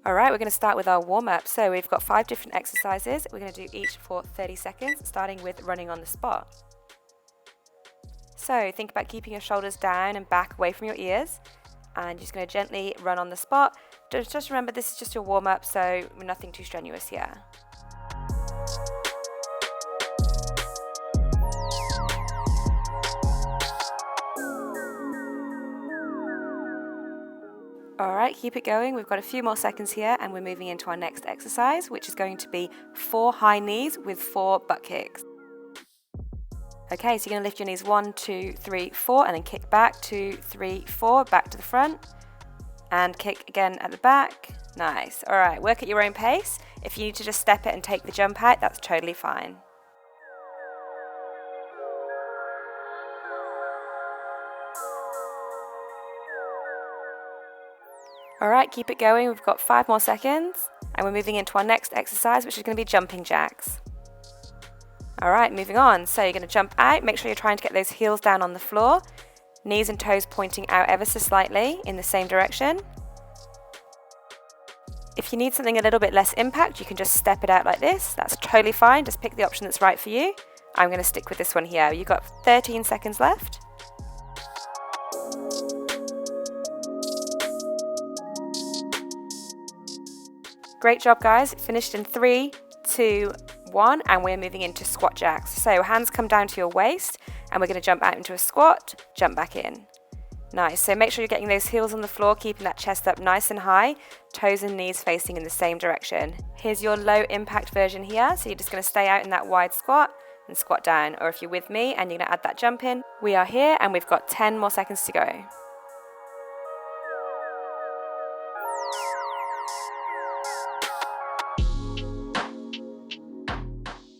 Alright, we're going to start with our warm-up. So we've got 5 different exercises. We're going to do each for 30 seconds, starting with running on the spot. So think about keeping your shoulders down and back away from your ears. And you're just going to gently run on the spot. Just remember, this is just your warm-up, so nothing too strenuous here. Alright, keep it going. We've got a few more seconds here and we're moving into our next exercise, which is going to be 4 high knees with 4 butt kicks. Okay, so you're going to lift your knees 1, 2, 3, 4 and then kick back, 2, 3, 4, back to the front and kick again at the back. Nice. Alright, work at your own pace. If you need to just step it and take the jump out, that's totally fine. Alright, keep it going. We've got 5 more seconds and we're moving into our next exercise, which is going to be jumping jacks. Alright, moving on. So you're going to jump out. Make sure you're trying to get those heels down on the floor. Knees and toes pointing out ever so slightly in the same direction. If you need something a little bit less impact, you can just step it out like this. That's totally fine. Just pick the option that's right for you. I'm going to stick with this one here. You've got 13 seconds left. Great job, guys. Finished in 3, 2, 1, and we're moving into squat jacks. So hands come down to your waist, and we're going to jump out into a squat, jump back in. Nice. So make sure you're getting those heels on the floor, keeping that chest up nice and high, toes and knees facing in the same direction. Here's your low impact version here. So you're just going to stay out in that wide squat and squat down. Or if you're with me and you're going to add that jump in, we are here and we've got 10 more seconds to go.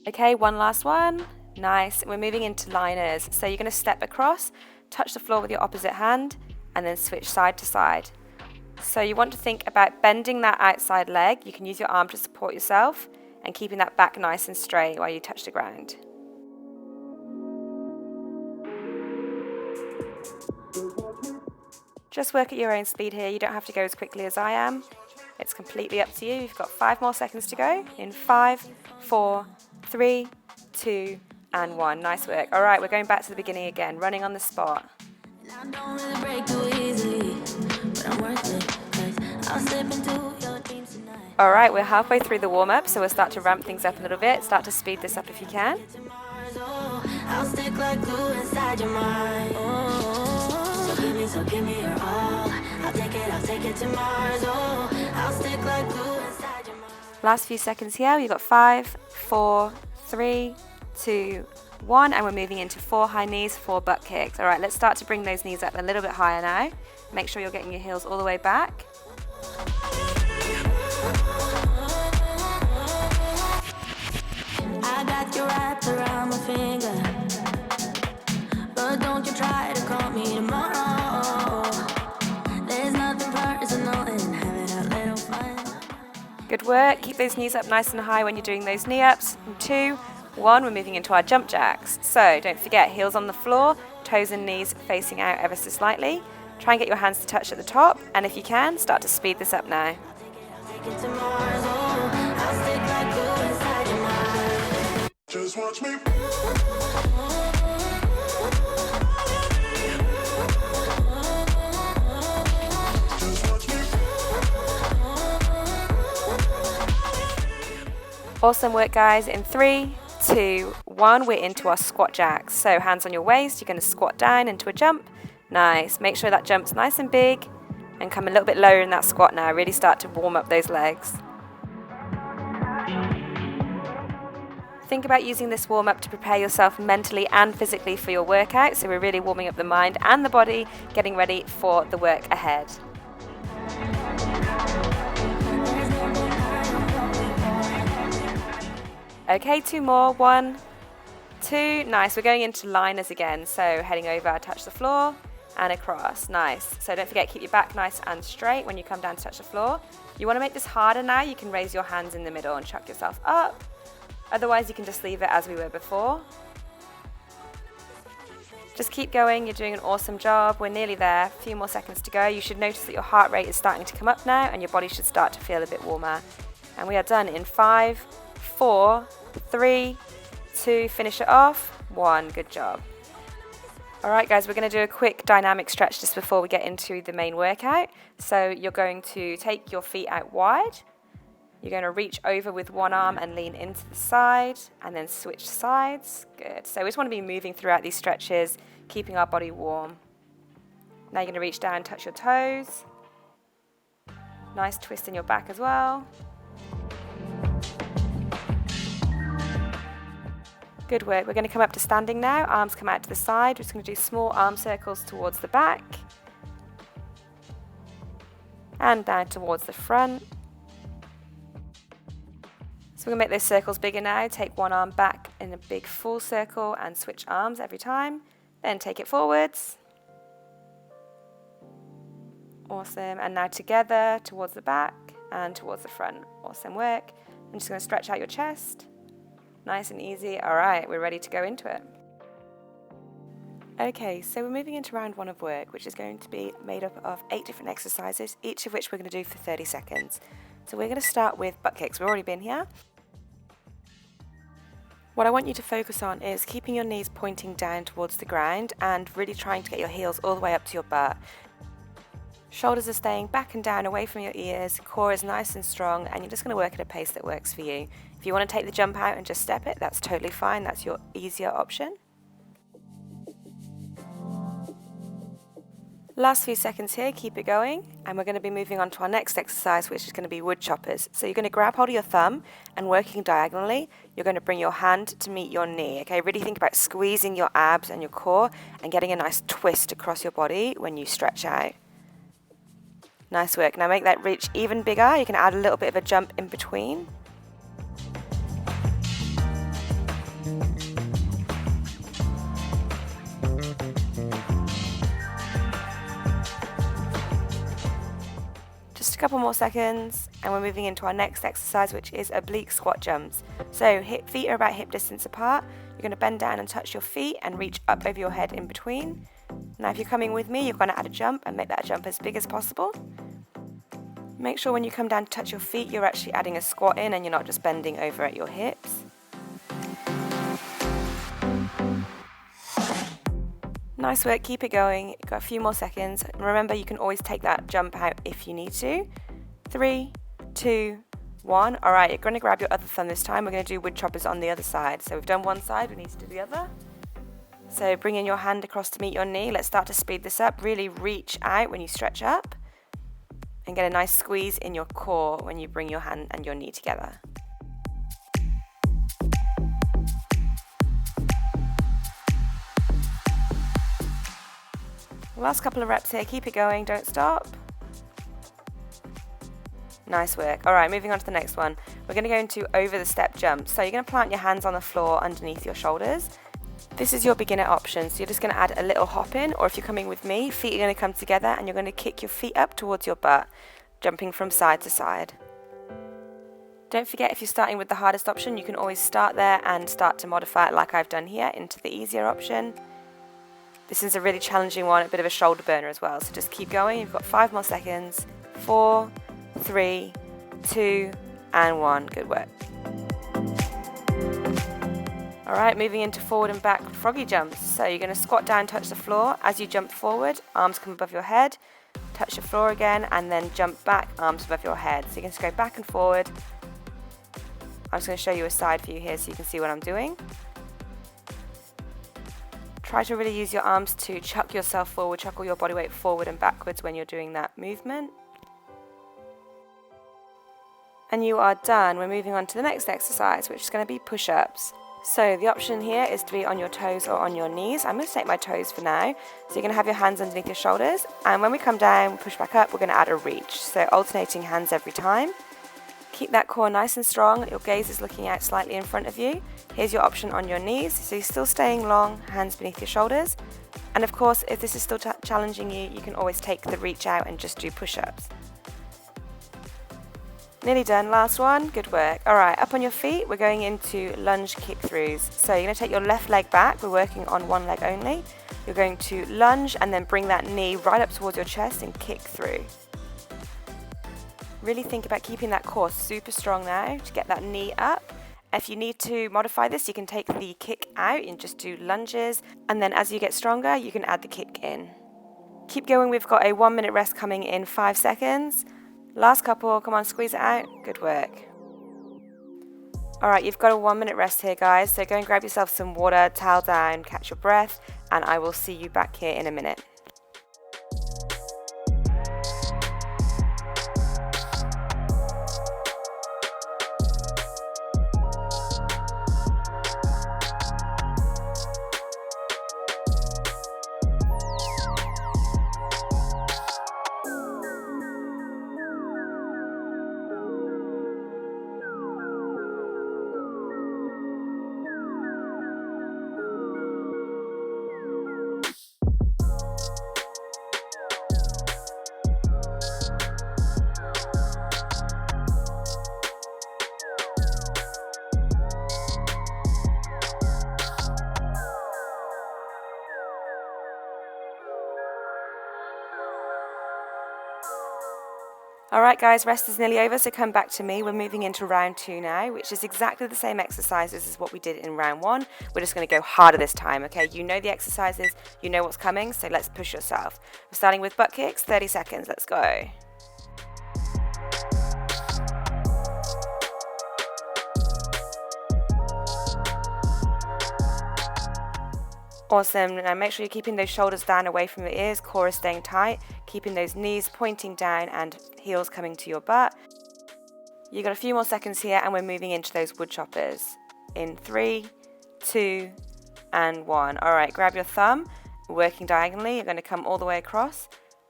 Okay, one last one. Nice. We're moving into liners. So you're going to step across, touch the floor with your opposite hand, and then switch side to side. So you want to think about bending that outside leg. You can use your arm to support yourself and keeping that back nice and straight while you touch the ground. Just work at your own speed here. You don't have to go as quickly as I am. It's completely up to you. You've got 5 more seconds to go. In 5, 4, 3, 2, and 1. Nice work. All right, we're going back to the beginning again, running on the spot. All right, we're halfway through the warm-up, so we'll start to ramp things up a little bit. Start to speed this up if you can. So give me your all. I'll take it to Mars. I'll stick like glue inside your mind. Last few seconds here. We've got 5, 4, 3, 2, 1, and we're moving into 4 high knees, 4 butt kicks. All right, let's start to bring those knees up a little bit higher now. Make sure you're getting your heels all the way back. I got you wrapped around my finger, but don't you try to call me tomorrow. Good work. Keep those knees up nice and high when you're doing those knee ups. And 2, 1, we're moving into our jump jacks. So don't forget, heels on the floor, toes and knees facing out ever so slightly. Try and get your hands to touch at the top, and if you can, start to speed this up now. Just watch me. Awesome work, guys. In 3, 2, 1, we're into our squat jacks. So hands on your waist, you're going to squat down into a jump. Nice. Make sure that jump's nice and big and come a little bit lower in that squat now. Really start to warm up those legs. Think about using this warm-up to prepare yourself mentally and physically for your workout. So we're really warming up the mind and the body, getting ready for the work ahead. Okay, 2 more. 1, 2. Nice. We're going into liners again. So heading over, touch the floor and across. Nice. So don't forget, keep your back nice and straight when you come down to touch the floor. You want to make this harder now. You can raise your hands in the middle and chuck yourself up. Otherwise, you can just leave it as we were before. Just keep going, you're doing an awesome job. We're nearly there, a few more seconds to go. You should notice that your heart rate is starting to come up now and your body should start to feel a bit warmer. And we are done in 5, 4, 3, 2, finish it off, 1, good job. Alright guys, we're going to do a quick dynamic stretch just before we get into the main workout. So you're going to take your feet out wide. You're going to reach over with one arm and lean into the side and then switch sides. Good. So we just want to be moving throughout these stretches, keeping our body warm. Now you're going to reach down, touch your toes. Nice twist in your back as well. Good work. We're going to come up to standing now. Arms come out to the side. We're just going to do small arm circles towards the back. And down towards the front. So we're going to make those circles bigger now. Take one arm back in a big full circle and switch arms every time. Then take it forwards. Awesome. And now together towards the back and towards the front. Awesome work. I'm just going to stretch out your chest. Nice and easy. All right, we're ready to go into it. Okay, so we're moving into round 1 of work, which is going to be made up of 8 different exercises, each of which we're going to do for 30 seconds. So we're going to start with butt kicks. We've already been here. What I want you to focus on is keeping your knees pointing down towards the ground and really trying to get your heels all the way up to your butt. Shoulders are staying back and down away from your ears, core is nice and strong, and you're just going to work at a pace that works for you. If you want to take the jump out and just step it, that's totally fine. That's your easier option. Last few seconds here, keep it going, and we're going to be moving on to our next exercise, which is going to be wood choppers. So you're going to grab hold of your thumb and working diagonally, you're going to bring your hand to meet your knee. Okay, really think about squeezing your abs and your core and getting a nice twist across your body when you stretch out. Nice work. Now make that reach even bigger. You can add a little bit of a jump in between. Just a couple more seconds and we're moving into our next exercise, which is oblique squat jumps. So feet are about hip distance apart. You're going to bend down and touch your feet and reach up over your head in between. Now if you're coming with me, you're going to add a jump and make that jump as big as possible. Make sure when you come down to touch your feet, you're actually adding a squat in and you're not just bending over at your hips. Nice work, keep it going. You've got a few more seconds. Remember, you can always take that jump out if you need to. 3, 2, 1. All right, you're going to grab your other thumb this time. We're going to do wood choppers on the other side. So we've done one side, we need to do the other. So bring in your hand across to meet your knee. Let's start to speed this up. Really reach out when you stretch up. And get a nice squeeze in your core when you bring your hand and your knee together. Last couple of reps here, keep it going, don't stop. Nice work. All right, moving on to the next one. We're going to go into over the step jumps. So you're going to plant your hands on the floor underneath your shoulders. This is your beginner option, so you're just going to add a little hop in, or if you're coming with me, feet are going to come together and you're going to kick your feet up towards your butt, jumping from side to side. Don't forget, if you're starting with the hardest option, you can always start there and start to modify it like I've done here into the easier option. This is a really challenging one, a bit of a shoulder burner as well, so just keep going. You've got 5 more seconds. 4, 3, 2, and 1. Good work. All right, moving into forward and back froggy jumps. So you're going to squat down, touch the floor. As you jump forward, arms come above your head, touch the floor again, and then jump back, arms above your head. So you can just go back and forward. I'm just going to show you a side view here so you can see what I'm doing. Try to really use your arms to chuck yourself forward, chuck all your body weight forward and backwards when you're doing that movement. And you are done. We're moving on to the next exercise, which is going to be push-ups. So the option here is to be on your toes or on your knees. I'm going to take my toes for now. So you're going to have your hands underneath your shoulders. And when we come down, push back up, we're going to add a reach. So alternating hands every time. Keep that core nice and strong. Your gaze is looking out slightly in front of you. Here's your option on your knees. So you're still staying long, hands beneath your shoulders. And of course, if this is still challenging you, you can always take the reach out and just do push-ups. Nearly done, last one, good work. All right, up on your feet, we're going into lunge kick-throughs. So you're gonna take your left leg back, we're working on one leg only. You're going to lunge and then bring that knee right up towards your chest and kick through. Really think about keeping that core super strong now to get that knee up. If you need to modify this, you can take the kick out and just do lunges, and then as you get stronger, you can add the kick in. Keep going, we've got a 1 minute rest coming in 5 seconds. Last couple, come on, squeeze it out, good work. Alright, you've got a 1 minute rest here, guys, so go and grab yourself some water, towel down, catch your breath, and I will see you back here in a minute. Alright guys, rest is nearly over, so come back to me. We're moving into round 2 now, which is exactly the same exercises as what we did in round 1. We're just going to go harder this time, okay? You know the exercises, you know what's coming, so let's push yourself. We're starting with butt kicks, 30 seconds, let's go. Awesome, now make sure you're keeping those shoulders down away from your ears, core is staying tight, keeping those knees pointing down and heels coming to your butt. You've got a few more seconds here and we're moving into those wood choppers. In 3, 2, and 1. Alright, grab your thumb, working diagonally, you're going to come all the way across.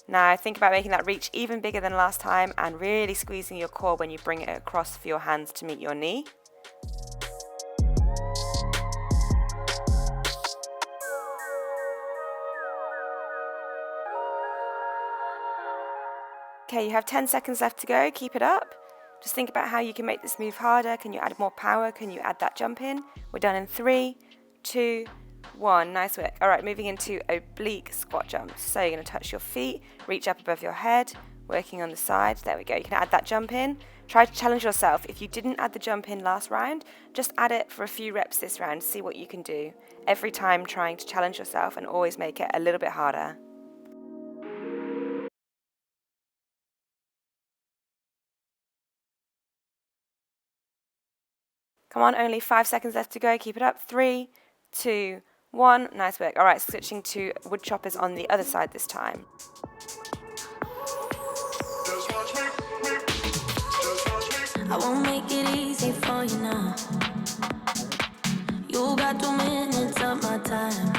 Now think about making that reach even bigger than last time and really squeezing your core when you bring it across for your hands to meet your knee. Okay, you have 10 seconds left to go, keep it up. Just think about how you can make this move harder. Can you add more power? Can you add that jump in? We're done in 3, 2, 1. Nice work. Alright, moving into oblique squat jumps. So you're going to touch your feet, reach up above your head, working on the sides. There we go. You can add that jump in. Try to challenge yourself. If you didn't add the jump in last round, just add it for a few reps this round. See what you can do. Every time trying to challenge yourself and always make it a little bit harder. Come on, only 5 seconds left to go. Keep it up. 3, 2, 1. Nice work. All right, switching to wood choppers on the other side this time. I won't make it easy for you now. You got 2 minutes of my time,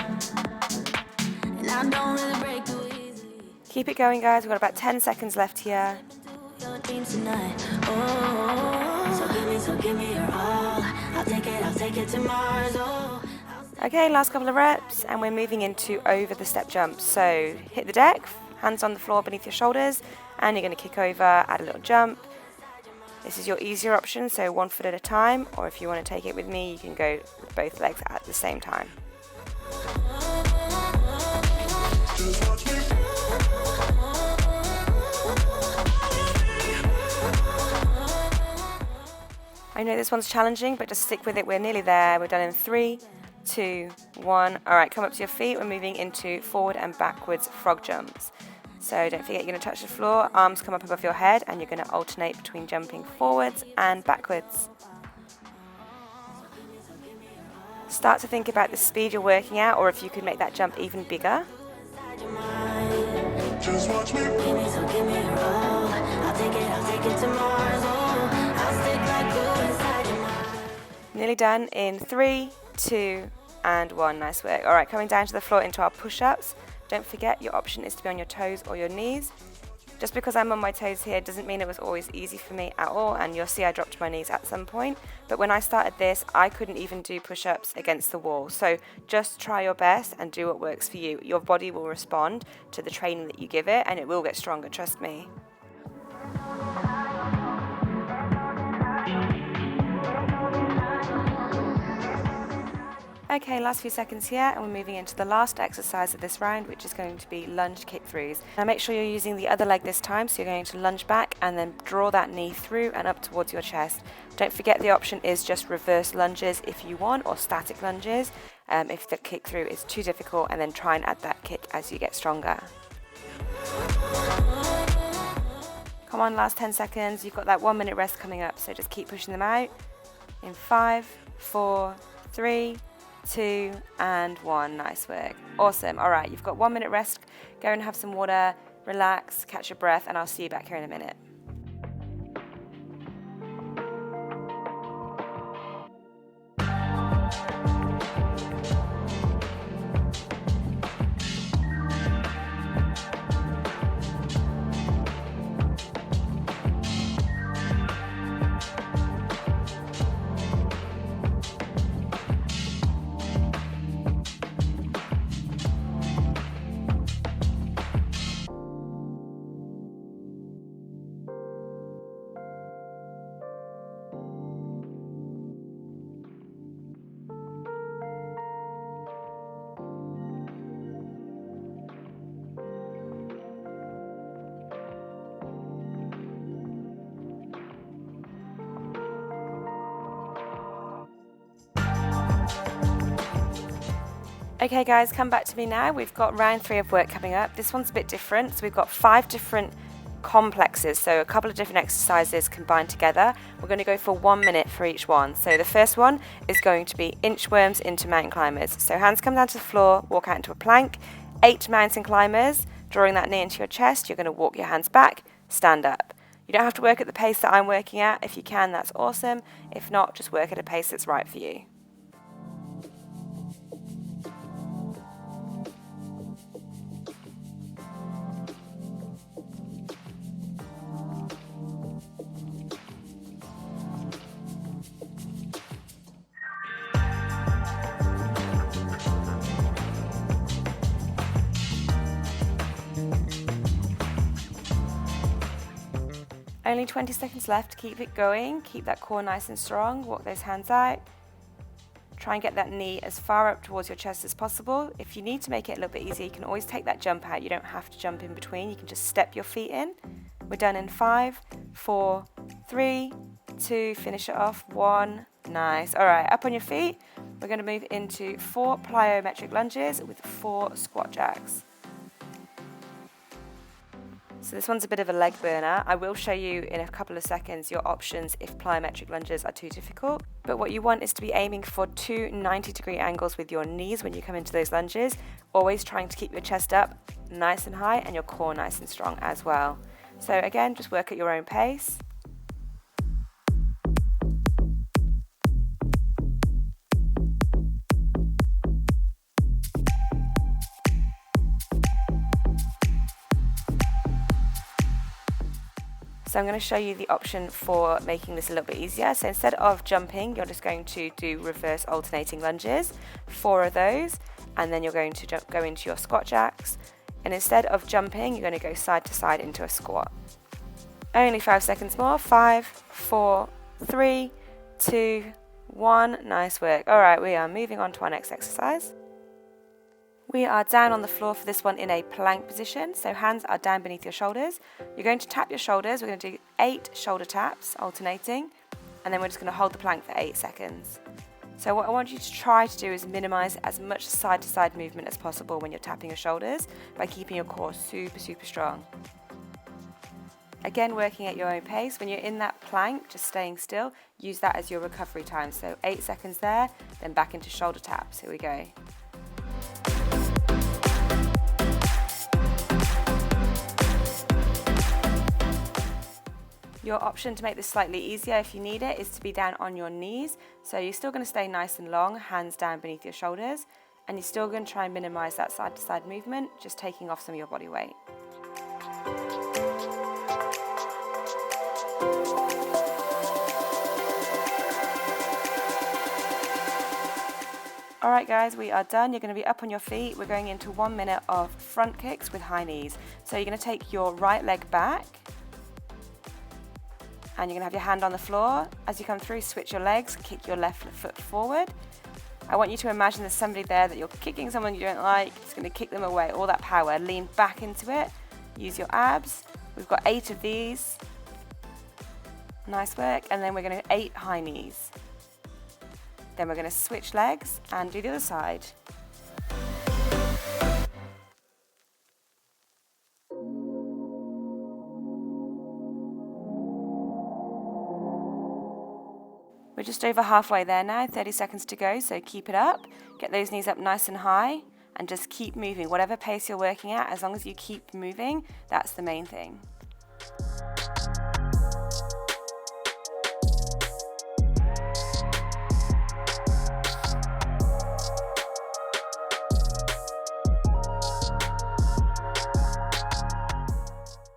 and I don't really break too easily. Keep it going, guys. We've got about 10 seconds left here. So give me your all. I'll take it to Mars. Okay, last couple of reps, and we're moving into over the step jump. So hit the deck, hands on the floor beneath your shoulders, and you're going to kick over, add a little jump. This is your easier option, so 1 foot at a time, or if you want to take it with me, you can go with both legs at the same time. I know this one's challenging, but just stick with it. We're nearly there. We're done in 3, 2, 1. All right, come up to your feet. We're moving into forward and backwards frog jumps. So don't forget, you're going to touch the floor, arms come up above your head, and you're going to alternate between jumping forwards and backwards. Start to think about the speed you're working at, or if you could make that jump even bigger. Just watch me. Give me your all. I'll take it to Mars. I'll stick like glue inside your mind. Nearly done in 3, 2, and 1. Nice work. All right, coming down to the floor into our push-ups. Don't forget, your option is to be on your toes or your knees. Just because I'm on my toes here doesn't mean it was always easy for me at all, and you'll see I dropped to my knees at some point. But when I started this, I couldn't even do push-ups against the wall. So just try your best and do what works for you. Your body will respond to the training that you give it, and it will get stronger, trust me. Okay, last few seconds here, and we're moving into the last exercise of this round, which is going to be lunge kick-throughs. Now make sure you're using the other leg this time, so you're going to lunge back and then draw that knee through and up towards your chest. Don't forget the option is just reverse lunges if you want, or static lunges if the kick-through is too difficult, and then try and add that kick as you get stronger. Come on, last 10 seconds. You've got that 1 minute rest coming up, so just keep pushing them out. In 5, 4, 3, 2, and 1. Nice work. Awesome. All right, you've got 1 minute rest. Go and have some water, relax, catch your breath, and I'll see you back here in a minute. Okay guys, come back to me now. We've got round 3 of work coming up. This one's a bit different. So we've got 5 different complexes, so a couple of different exercises combined together. We're going to go for 1 minute for each one. So the first one is going to be inchworms into mountain climbers. So hands come down to the floor, walk out into a plank. 8 mountain climbers, drawing that knee into your chest. You're going to walk your hands back, stand up. You don't have to work at the pace that I'm working at. If you can, that's awesome. If not, just work at a pace that's right for you. Only 20 seconds left. Keep it going. Keep that core nice and strong. Walk those hands out. Try and get that knee as far up towards your chest as possible. If you need to make it a little bit easier, you can always take that jump out. You don't have to jump in between. You can just step your feet in. We're done in 5, 4, 3, 2, finish it off. 1. Nice. All right, up on your feet. We're going to move into 4 plyometric lunges with 4 squat jacks. So this one's a bit of a leg burner. I will show you in a couple of seconds your options if plyometric lunges are too difficult. But what you want is to be aiming for 2 90-degree angles with your knees when you come into those lunges. Always trying to keep your chest up nice and high and your core nice and strong as well. So again, just work at your own pace. So I'm going to show you the option for making this a little bit easier. So instead of jumping, you're just going to do reverse alternating lunges, 4 of those, and then you're going to go into your squat jacks. And instead of jumping, you're going to go side to side into a squat. Only 5 seconds more. 5, 4, 3, 2, 1. Nice work. All right, we are moving on to our next exercise. We are down on the floor for this one in a plank position, so hands are down beneath your shoulders. You're going to tap your shoulders. We're going to do 8 shoulder taps, alternating, and then we're just going to hold the plank for 8 seconds. So what I want you to try to do is minimize as much side-to-side movement as possible when you're tapping your shoulders by keeping your core super, super strong. Again, working at your own pace. When you're in that plank, just staying still, use that as your recovery time. So 8 seconds there, then back into shoulder taps. Here we go. Your option to make this slightly easier if you need it is to be down on your knees. So you're still going to stay nice and long, hands down beneath your shoulders, and you're still going to try and minimize that side to side movement, just taking off some of your body weight. All right guys, we are done. You're going to be up on your feet. We're going into 1 minute of front kicks with high knees. So you're going to take your right leg back, and you're going to have your hand on the floor. As you come through, switch your legs, kick your left foot forward. I want you to imagine there's somebody there that you're kicking, someone you don't like. It's going to kick them away, all that power. Lean back into it. Use your abs. We've got 8 of these. Nice work. And then we're going to 8 high knees. Then we're going to switch legs and do the other side. We're just over halfway there now, 30 seconds to go, so keep it up. Get those knees up nice and high and just keep moving. Whatever pace you're working at, as long as you keep moving, that's the main thing.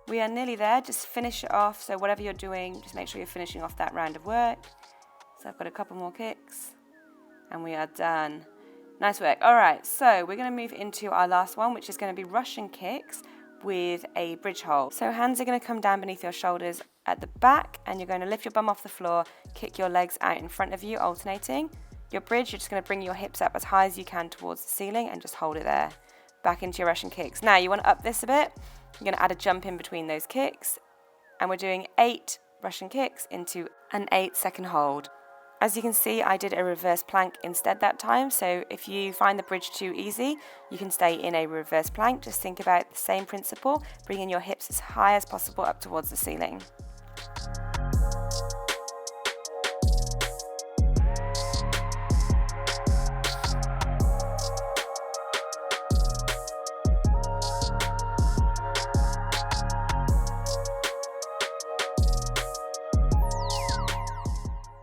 We are nearly there, just finish it off. So whatever you're doing, just make sure you're finishing off that round of work. So I've got a couple more kicks and we are done. Nice work. All right, so we're going to move into our last one, which is going to be Russian kicks with a bridge hold. So hands are going to come down beneath your shoulders at the back and you're going to lift your bum off the floor, kick your legs out in front of you, alternating. Your bridge, you're just going to bring your hips up as high as you can towards the ceiling and just hold it there. Back into your Russian kicks. Now you want to up this a bit. You're going to add a jump in between those kicks and we're doing 8 Russian kicks into an 8-second hold. As you can see, I did a reverse plank instead that time, so if you find the bridge too easy, you can stay in a reverse plank. Just think about the same principle, bringing your hips as high as possible up towards the ceiling.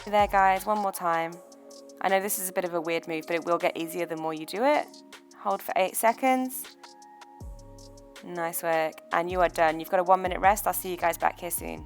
There guys, one more time. I know this is a bit of a weird move, but it will get easier the more you do it. Hold for 8 seconds. Nice work. And you are done. You've got a 1-minute rest. I'll see you guys back here soon.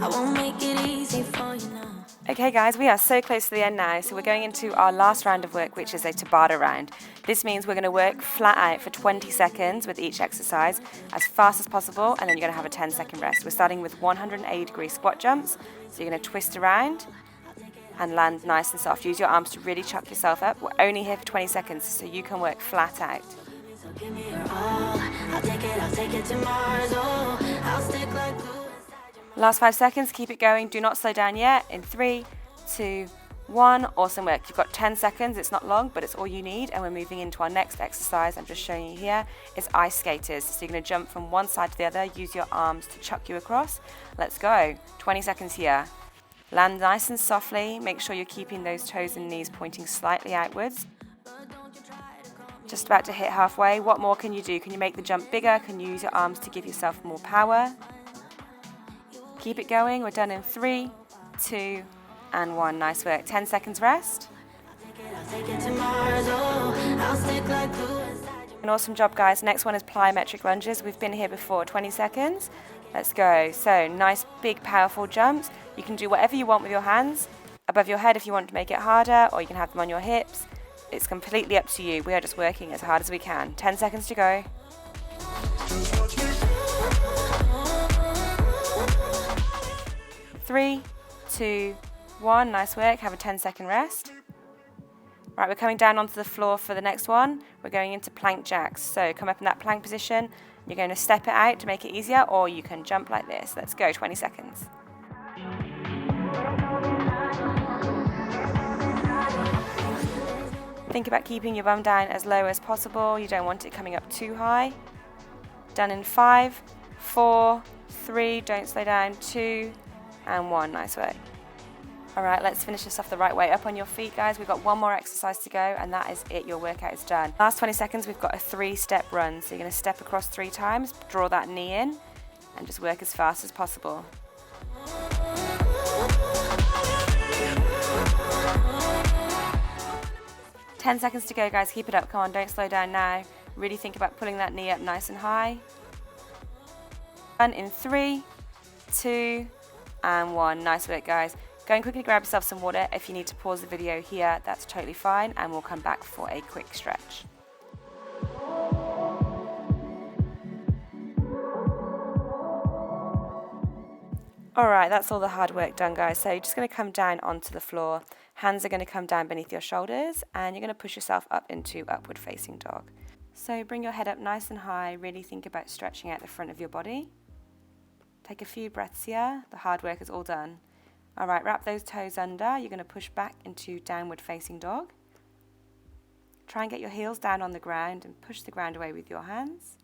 I won't make it easy for you now. Okay guys, we are so close to the end now, so we're going into our last round of work, which is a Tabata round. This means we're going to work flat out for 20 seconds with each exercise as fast as possible, and then you're going to have a 10-second rest. We're starting with 180-degree squat jumps, so you're going to twist around and land nice and soft. Use your arms to really chuck yourself up. We're only here for 20 seconds, so you can work flat out. So give me your all. I'll take it to Mars. Oh, I'll stick like glue inside your Last 5 seconds, keep it going. Do not slow down yet. In 3, 2, 1. Awesome work. You've got 10 seconds. It's not long, but it's all you need. And we're moving into our next exercise. I'm just showing you here. It's ice skaters. So you're going to jump from one side to the other. Use your arms to chuck you across. Let's go. 20 seconds here. Land nice and softly. Make sure you're keeping those toes and knees pointing slightly outwards. Just about to hit halfway. What more can you do? Can you make the jump bigger? Can you use your arms to give yourself more power? Keep it going. We're done in 3, 2, and 1. Nice work. 10 seconds rest. I'll take it to Mars. Oh, I'll stick like glue inside your An awesome job, guys. Next one is plyometric lunges. We've been here before. 20 seconds. Let's go. So nice, big, powerful jumps. You can do whatever you want with your hands. Above your head if you want to make it harder, or you can have them on your hips. It's completely up to you. We are just working as hard as we can. 10 seconds to go. 3, 2, 1. Nice work. Have a 10-second rest. Right, we're coming down onto the floor for the next one. We're going into plank jacks. So come up in that plank position. You're going to step it out to make it easier, or you can jump like this. Let's go. 20 seconds. Think about keeping your bum down as low as possible. You don't want it coming up too high. Done in 5, 4, 3, don't slow down, 2, and 1. Nice work. All right, let's finish this off the right way. Up on your feet, guys. We've got one more exercise to go, and that is it. Your workout is done. Last 20 seconds, we've got a 3-step run. So you're going to step across 3 times, draw that knee in, and just work as fast as possible. Ten seconds to go, guys. Keep it up. Come on, don't slow down now. Really think about pulling that knee up nice and high. And in 3, 2, and 1. Nice work, guys. Go and quickly grab yourself some water. If you need to pause the video here, that's totally fine, and we'll come back for a quick stretch. Alright, that's all the hard work done, guys. So you're just going to come down onto the floor. Hands are going to come down beneath your shoulders, and you're going to push yourself up into upward facing dog. So bring your head up nice and high. Really think about stretching out the front of your body. Take a few breaths here. The hard work is all done. Alright, wrap those toes under. You're going to push back into downward facing dog. Try and get your heels down on the ground and push the ground away with your hands.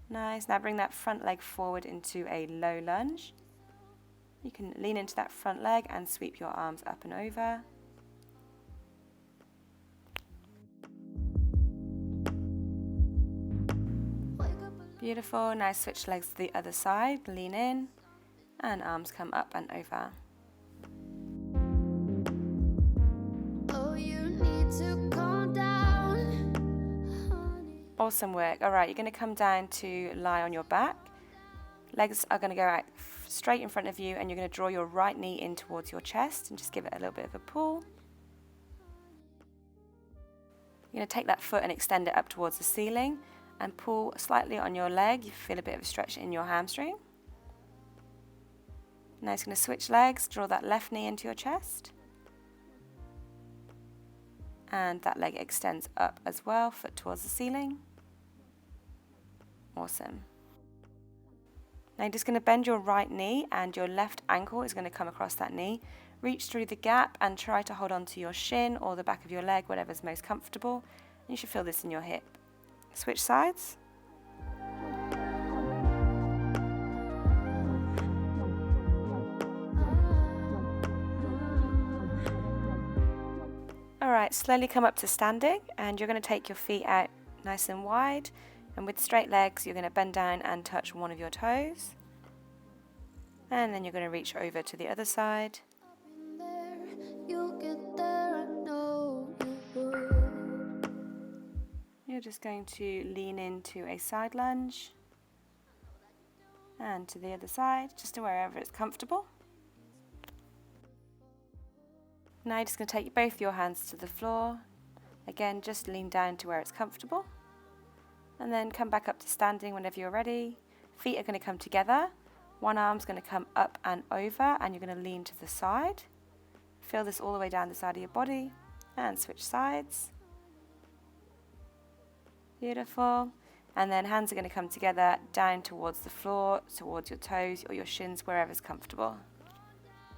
Nice. Now bring that front leg forward into a low lunge. You can lean into that front leg and sweep your arms up and over. Beautiful. Now switch legs to the other side. Lean in. And arms come up and over. Oh, you need to calm down, honey. Awesome work. All right, you're going to come down to lie on your back. Legs are going to go out straight in front of you, and you're going to draw your right knee in towards your chest and just give it a little bit of a pull. You're going to take that foot and extend it up towards the ceiling and pull slightly on your leg. You feel a bit of a stretch in your hamstring. Now it's going to switch legs, draw that left knee into your chest. And that leg extends up as well, foot towards the ceiling. Awesome. Now you're just going to bend your right knee, and your left ankle is going to come across that knee. Reach through the gap and try to hold on to your shin or the back of your leg, whatever's most comfortable. You should feel this in your hip. Switch sides. Alright, slowly come up to standing, and you're going to take your feet out nice and wide, and with straight legs you're going to bend down and touch one of your toes, and then you're going to reach over to the other side. You'll get there, I know you will. You're just going to lean into a side lunge, and to the other side, just to wherever it's comfortable. Now you're just going to take both your hands to the floor. Again, just lean down to where it's comfortable. And then come back up to standing whenever you're ready. Feet are going to come together. One arm's going to come up and over, and you're going to lean to the side. Feel this all the way down the side of your body. And switch sides. Beautiful. And then hands are going to come together down towards the floor, towards your toes or your shins, wherever's comfortable.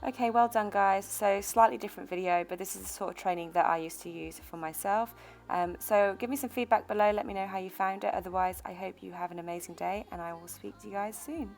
Okay, well done, guys. So slightly different video, but this is the sort of training that I used to use for myself. So give me some feedback below. Let me know how you found it. Otherwise, I hope you have an amazing day, and I will speak to you guys soon.